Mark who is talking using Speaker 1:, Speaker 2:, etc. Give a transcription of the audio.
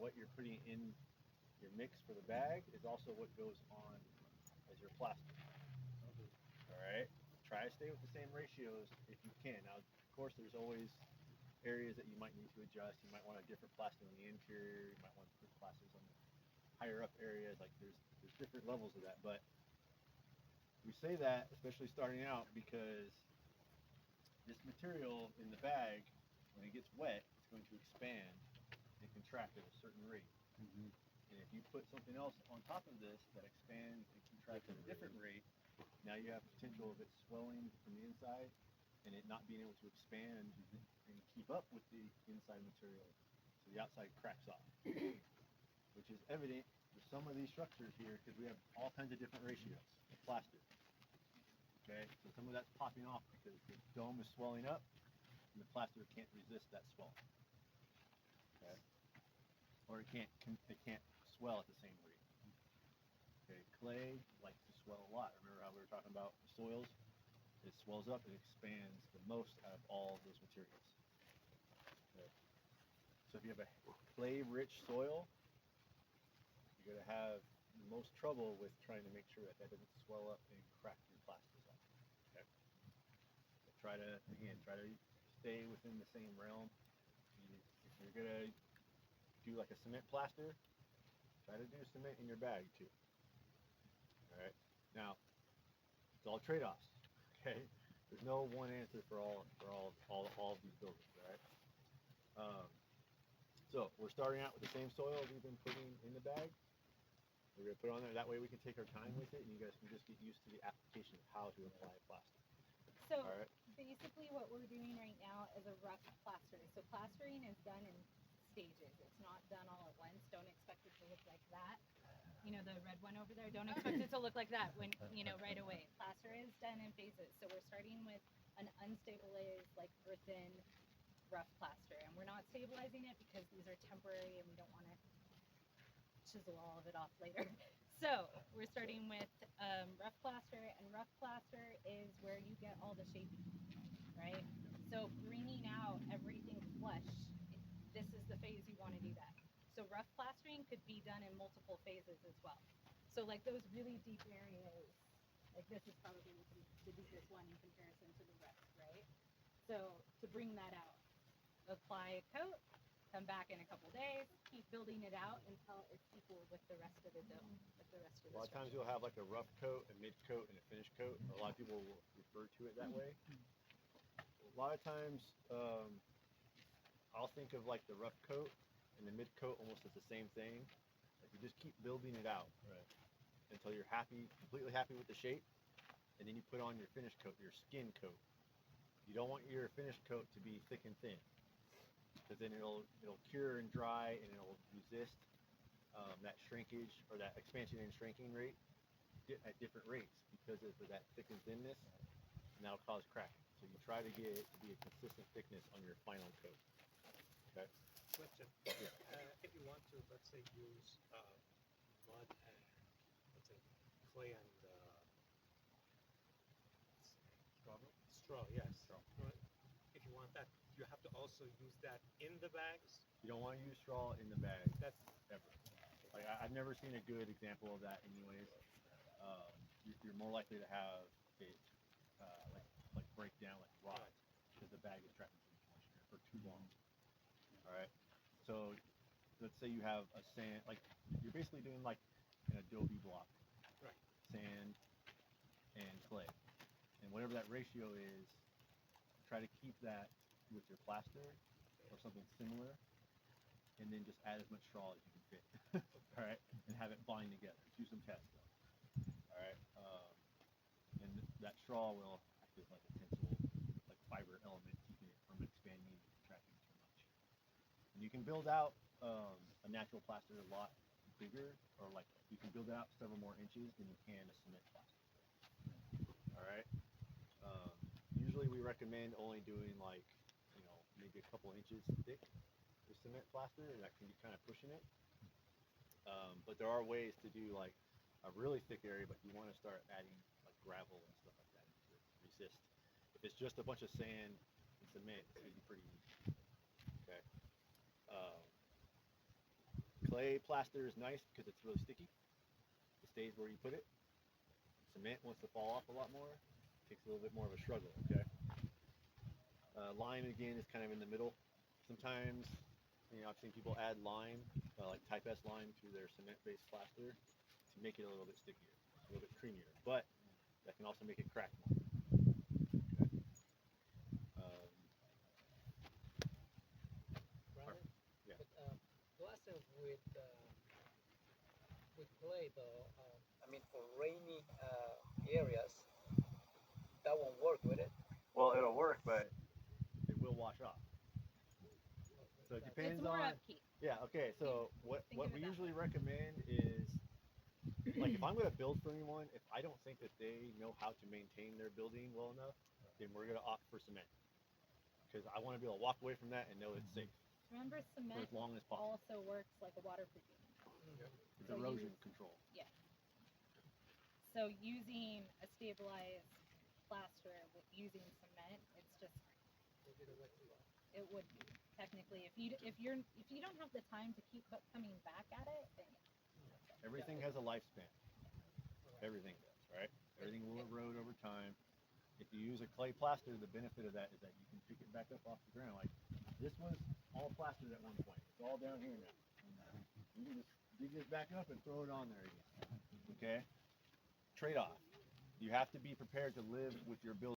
Speaker 1: what you're putting in your mix for the bag is also what goes on as your plaster. All right. Try to stay with the same ratios if you can. Now, of course, there's always areas that you might need to adjust. You might want a different plaster on the interior. You might want to put plasters on the higher up areas. Like there's different levels of that. But we say that, especially starting out, because this material in the bag, when it gets wet, it's going to expand and contract at a certain rate.
Speaker 2: Mm-hmm.
Speaker 1: And if you put something else on top of this that expands and contracts at a different rate, now you have potential of it swelling from the inside and it not being able to expand and keep up with the inside material. So the outside cracks off, which is evident with some of these structures here because we have all kinds of different ratios of plaster. Okay, so some of that's popping off because the dome is swelling up and the plaster can't resist that swell. Okay, or it can't swell at the same rate. Okay, clay likes to swell a lot. Remember how we were talking about the soils? It swells up and expands the most out of all of those materials. Okay. So if you have a clay-rich soil, you're going to have the most trouble with trying to make sure that doesn't swell up and crack your plasters off. Okay. So try to stay within the same realm. If you're going to do like a cement plaster, try to do cement in your bag too. All right. Now, it's all trade-offs. Okay. There's no one answer for all of these buildings. All right. So we're starting out with the same soil we've been putting in the bag. We're gonna put it on there. That way we can take our time with it, and you guys can just get used to the application of how to apply plaster.
Speaker 3: So basically, what we're doing right now is a rough plaster. So plastering is done in stages. It's not done all at once. Don't expect it to look like that. You know, the red one over there, don't expect it to look like that when, right away. Plaster is done in phases. So we're starting with an unstabilized, like earthen, rough plaster. And we're not stabilizing it because these are temporary and we don't want to chisel all of it off later. So we're starting with rough plaster, and rough plaster is where you get all the shaping, right? So bringing out everything flush, this is the phase you want to do that. So rough plastering could be done in multiple phases as well. So like those really deep areas, like this is probably the deepest one in comparison to the rest, right? So to bring that out, apply a coat, come back in a couple days, keep building it out until it's equal with the rest of the dome, with the rest of the
Speaker 1: A lot of times you'll have like a rough coat, a mid coat, and a finish coat. A lot of people will refer to it that way. A lot of times I'll think of like the rough coat and the mid coat almost as the same thing. Like you just keep building it out until you're completely happy with the shape, and then you put on your finish coat, your skin coat. You don't want your finish coat to be thick and thin, because then it'll cure and dry, and it'll resist that shrinkage or that expansion and shrinking rate at different rates because of that thick and thinness, and that'll cause cracking. So you try to get it to be a consistent thickness on your final coat. Okay.
Speaker 2: Question.
Speaker 1: Yeah.
Speaker 2: If you want to, let's say, use mud and, let's say, clay and straw, yes.
Speaker 1: Straw.
Speaker 2: Right. If you want that, you have to also use that in the bags.
Speaker 1: You don't want to use straw in the bag.
Speaker 2: That's
Speaker 1: ever. Like I've never seen a good example of that. Anyways, you're more likely to have it like break down, like rot, because the bag is trapping too much moisture for too long. All right. So let's say you have a sand, like you're basically doing like an adobe block,
Speaker 2: right.
Speaker 1: Sand and clay, and whatever that ratio is, try to keep that with your plaster or something similar, and then just add as much straw as you can fit. All right, and have it bind together. Do some tests though. All right, and that straw will act as like a tensile, like fiber element, keeping it from expanding and contracting too much. And you can build out a natural plaster a lot bigger, or like you can build it out several more inches than you can a cement plaster. All right. Usually we recommend only doing like, maybe a couple inches thick with cement plaster, and that can be kind of pushing it. But there are ways to do like a really thick area, but you want to start adding like gravel and stuff like that to resist. If it's just a bunch of sand and cement, it's going to be pretty easy. Okay. Clay plaster is nice because it's really sticky. It stays where you put it. Cement wants to fall off a lot more. Takes a little bit more of a struggle, okay? Lime, again, is kind of in the middle. Sometimes, I've seen people add lime, like Type S lime, to their cement-based plaster to make it a little bit stickier, a little bit creamier. But that can also make it crack more. Okay.
Speaker 2: Brandon?
Speaker 1: Yeah.
Speaker 2: But plaster with clay though, I mean for rainy areas, that won't work with it.
Speaker 1: Well, it'll work, but it will wash off. So it
Speaker 3: It's
Speaker 1: depends
Speaker 3: more
Speaker 1: on.
Speaker 3: upkeep.
Speaker 1: Yeah. Okay. So what
Speaker 3: Think of
Speaker 1: we
Speaker 3: it that
Speaker 1: usually recommend is, like, if I'm going to build for anyone, if I don't think that they know how to maintain their building well enough, then we're going to opt for cement, because I want to be able to walk away from that and know it's safe
Speaker 3: Remember,
Speaker 1: for
Speaker 3: cement
Speaker 1: as long as possible.
Speaker 3: also works like a waterproofing.
Speaker 1: It's
Speaker 3: so
Speaker 1: erosion
Speaker 3: use-
Speaker 1: control.
Speaker 3: So using a stabilized plaster with using cement, it's just
Speaker 2: It'll be the way to go.
Speaker 3: it would be technically if you don't have the time to keep coming back at it, then
Speaker 1: Everything has a lifespan. Everything does, right? Everything will erode over time. If you use a clay plaster, the benefit of that is that you can pick it back up off the ground. Like, this was all plastered at one point. It's all down here now. You can just dig this back up and throw it on there again. Okay? Trade-off. You have to be prepared to live with your building.